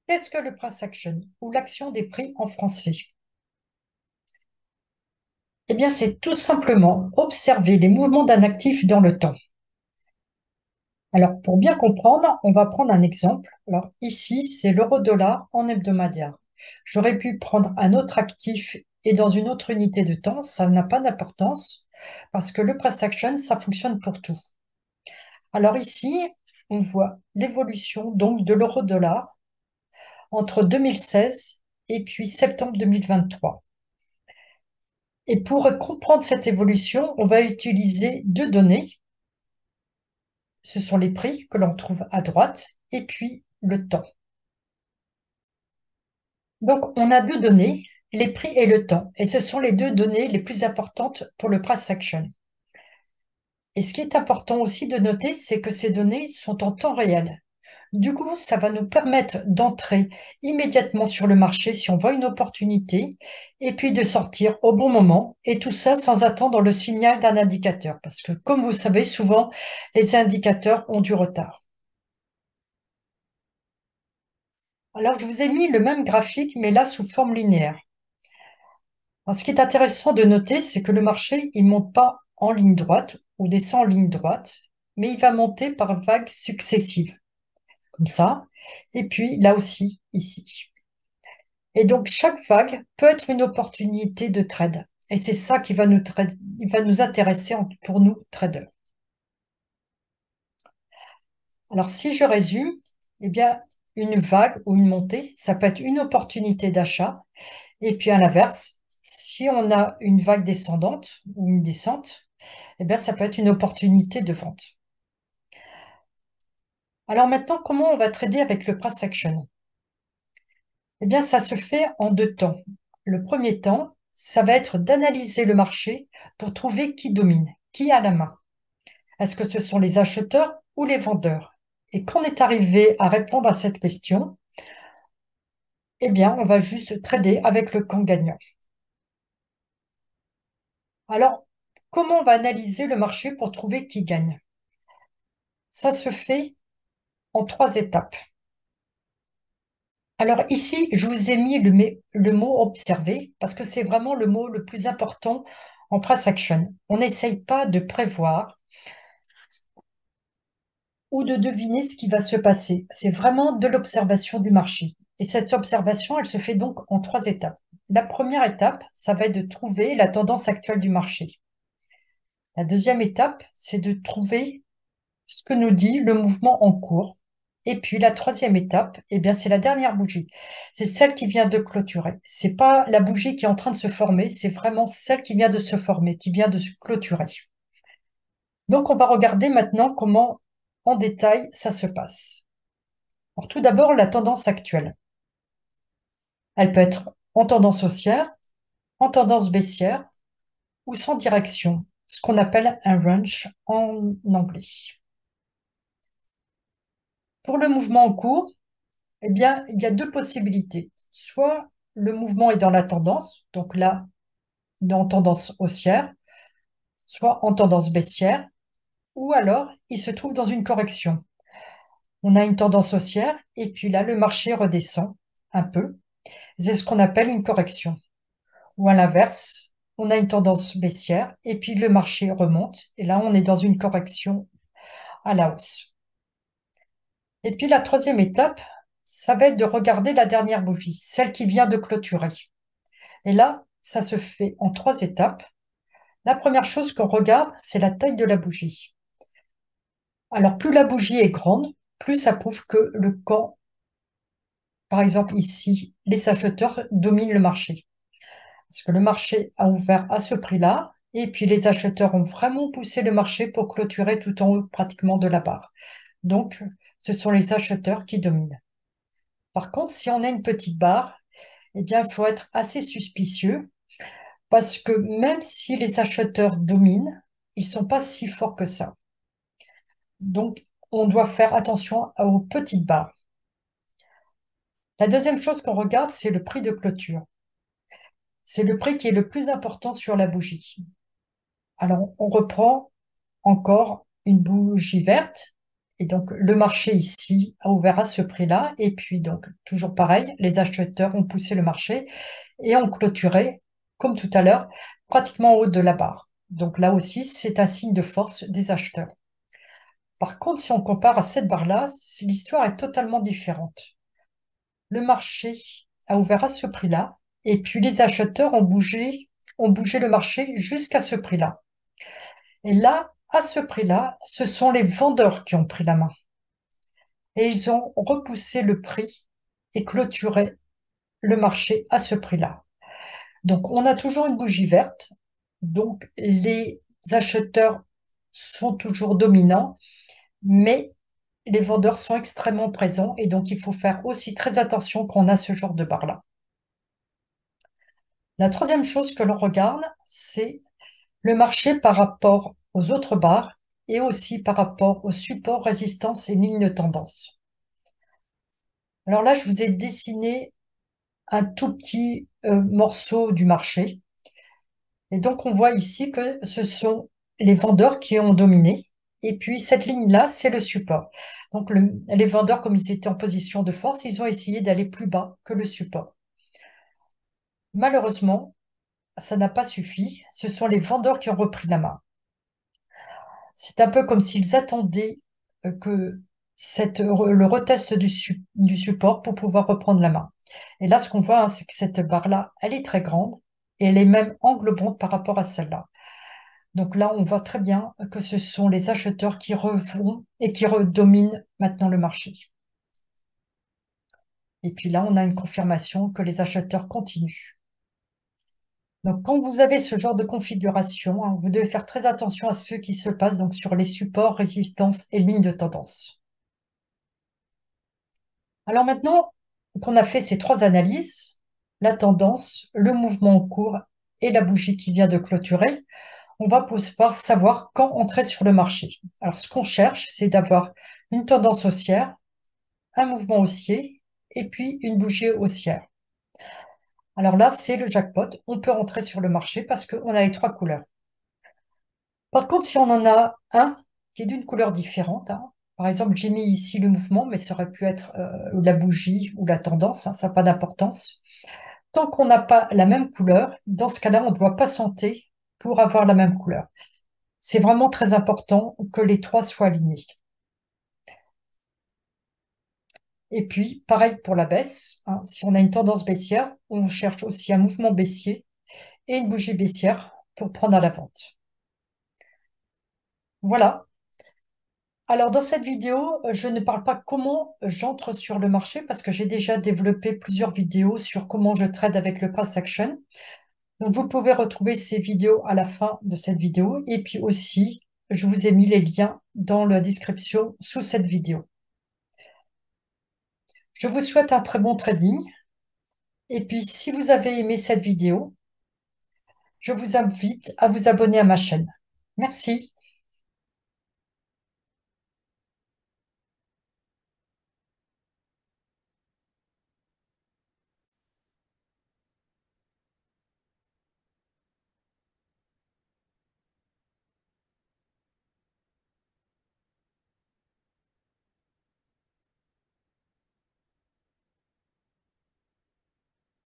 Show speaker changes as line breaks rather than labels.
Qu'est-ce que le price action ou l'action des prix en français? Eh bien, c'est tout simplement observer les mouvements d'un actif dans le temps. Alors, pour bien comprendre, on va prendre un exemple. Alors, ici, c'est l'euro-dollar en hebdomadaire. J'aurais pu prendre un autre actif et dans une autre unité de temps, ça n'a pas d'importance parce que le price action, ça fonctionne pour tout. Alors ici, on voit l'évolution donc de l'euro-dollar entre 2016 et puis septembre 2023. Et pour comprendre cette évolution, on va utiliser deux données. Ce sont les prix que l'on trouve à droite et puis le temps. Donc, on a deux données, les prix et le temps. Et ce sont les deux données les plus importantes pour le price action. Et ce qui est important aussi de noter, c'est que ces données sont en temps réel. Du coup, ça va nous permettre d'entrer immédiatement sur le marché si on voit une opportunité, et puis de sortir au bon moment, et tout ça sans attendre le signal d'un indicateur, parce que comme vous savez, souvent, les indicateurs ont du retard. Alors, je vous ai mis le même graphique, mais là sous forme linéaire. Alors, ce qui est intéressant de noter, c'est que le marché, il monte pas en ligne droite ou descend en ligne droite, mais il va monter par vagues successives, comme ça, et puis là aussi, ici. Et donc, chaque vague peut être une opportunité de trade. Et c'est ça qui va il va nous intéresser pour nous, traders. Alors, si je résume, eh bien, une vague ou une montée, ça peut être une opportunité d'achat. Et puis, à l'inverse, si on a une vague descendante ou une descente, eh bien, ça peut être une opportunité de vente. Alors maintenant, comment on va trader avec le price action? Eh bien, ça se fait en deux temps. Le premier temps, ça va être d'analyser le marché pour trouver qui domine, qui a la main. Est-ce que ce sont les acheteurs ou les vendeurs? Et quand on est arrivé à répondre à cette question, eh bien, on va juste trader avec le camp gagnant. Alors, comment on va analyser le marché pour trouver qui gagne? Ça se fait en trois étapes. Alors ici, je vous ai mis le mot observer parce que c'est vraiment le mot le plus important en price action. On n'essaye pas de prévoir ou de deviner ce qui va se passer. C'est vraiment de l'observation du marché. Et cette observation, elle se fait donc en trois étapes. La première étape, ça va être de trouver la tendance actuelle du marché. La deuxième étape, c'est de trouver ce que nous dit le mouvement en cours. Et puis la troisième étape, eh bien, c'est la dernière bougie. C'est celle qui vient de clôturer. C'est pas la bougie qui est en train de se former, c'est vraiment celle qui vient de se former, qui vient de se clôturer. Donc, on va regarder maintenant comment, en détail, ça se passe. Alors, tout d'abord, la tendance actuelle. Elle peut être en tendance haussière, en tendance baissière ou sans direction, ce qu'on appelle un range en anglais. Pour le mouvement en cours, eh bien, il y a deux possibilités. Soit le mouvement est dans la tendance, donc là, dans tendance haussière, soit en tendance baissière, ou alors il se trouve dans une correction. On a une tendance haussière et puis là, le marché redescend un peu. C'est ce qu'on appelle une correction. Ou à l'inverse, on a une tendance baissière et puis le marché remonte et là, on est dans une correction à la hausse. Et puis la troisième étape, ça va être de regarder la dernière bougie, celle qui vient de clôturer. Et là, ça se fait en trois étapes. La première chose qu'on regarde, c'est la taille de la bougie. Alors, plus la bougie est grande, plus ça prouve que le camp, par exemple ici, les acheteurs dominent le marché. Parce que le marché a ouvert à ce prix-là, et puis les acheteurs ont vraiment poussé le marché pour clôturer tout en haut pratiquement de la barre. Donc, ce sont les acheteurs qui dominent. Par contre, si on a une petite barre, eh bien, il faut être assez suspicieux parce que même si les acheteurs dominent, ils sont pas si forts que ça. Donc, on doit faire attention aux petites barres. La deuxième chose qu'on regarde, c'est le prix de clôture. C'est le prix qui est le plus important sur la bougie. Alors, on reprend encore une bougie verte Et donc, le marché ici a ouvert à ce prix-là. Et puis, donc, toujours pareil, les acheteurs ont poussé le marché et ont clôturé, comme tout à l'heure, pratiquement en haut de la barre. Donc là aussi, c'est un signe de force des acheteurs. Par contre, si on compare à cette barre-là, l'histoire est totalement différente. Le marché a ouvert à ce prix-là, et puis les acheteurs ont bougé le marché jusqu'à ce prix-là. Et là, à ce prix-là, ce sont les vendeurs qui ont pris la main. Et ils ont repoussé le prix et clôturé le marché à ce prix-là. Donc, on a toujours une bougie verte. Donc, les acheteurs sont toujours dominants, mais les vendeurs sont extrêmement présents et donc il faut faire aussi très attention quand on a ce genre de barre-là. La troisième chose que l'on regarde, c'est le marché par rapport aux autres barres et aussi par rapport aux supports, résistance et lignes de tendance. Alors là, je vous ai dessiné un tout petit morceau du marché. Et donc, on voit ici que ce sont les vendeurs qui ont dominé. Et puis, cette ligne-là, c'est le support. Donc, les vendeurs, comme ils étaient en position de force, ils ont essayé d'aller plus bas que le support. Malheureusement, ça n'a pas suffi. Ce sont les vendeurs qui ont repris la main. C'est un peu comme s'ils attendaient que le retest du support pour pouvoir reprendre la main. Et là, ce qu'on voit, hein, c'est que cette barre-là, elle est très grande et elle est même englobante par rapport à celle-là. Donc là, on voit très bien que ce sont les acheteurs qui revont et qui redominent maintenant le marché. Et puis là, on a une confirmation que les acheteurs continuent. Donc, quand vous avez ce genre de configuration, hein, vous devez faire très attention à ce qui se passe donc, sur les supports, résistances et lignes de tendance. Alors maintenant qu'on a fait ces trois analyses, la tendance, le mouvement en cours et la bougie qui vient de clôturer, on va pouvoir savoir quand entrer sur le marché. Alors, ce qu'on cherche, c'est d'avoir une tendance haussière, un mouvement haussier et puis une bougie haussière. Alors là, c'est le jackpot. On peut rentrer sur le marché parce qu'on a les trois couleurs. Par contre, si on en a un qui est d'une couleur différente, hein, par exemple, j'ai mis ici le mouvement, mais ça aurait pu être la bougie ou la tendance, hein, ça n'a pas d'importance. Tant qu'on n'a pas la même couleur, dans ce cas-là, on doit patienter pour avoir la même couleur. C'est vraiment très important que les trois soient alignés. Et puis, pareil pour la baisse, hein, si on a une tendance baissière, on cherche aussi un mouvement baissier et une bougie baissière pour prendre à la vente. Voilà. Alors, dans cette vidéo, je ne parle pas comment j'entre sur le marché parce que j'ai déjà développé plusieurs vidéos sur comment je trade avec le price action. Donc, vous pouvez retrouver ces vidéos à la fin de cette vidéo. Et puis aussi, je vous ai mis les liens dans la description sous cette vidéo. Je vous souhaite un très bon trading. Et puis, si vous avez aimé cette vidéo, je vous invite à vous abonner à ma chaîne. Merci.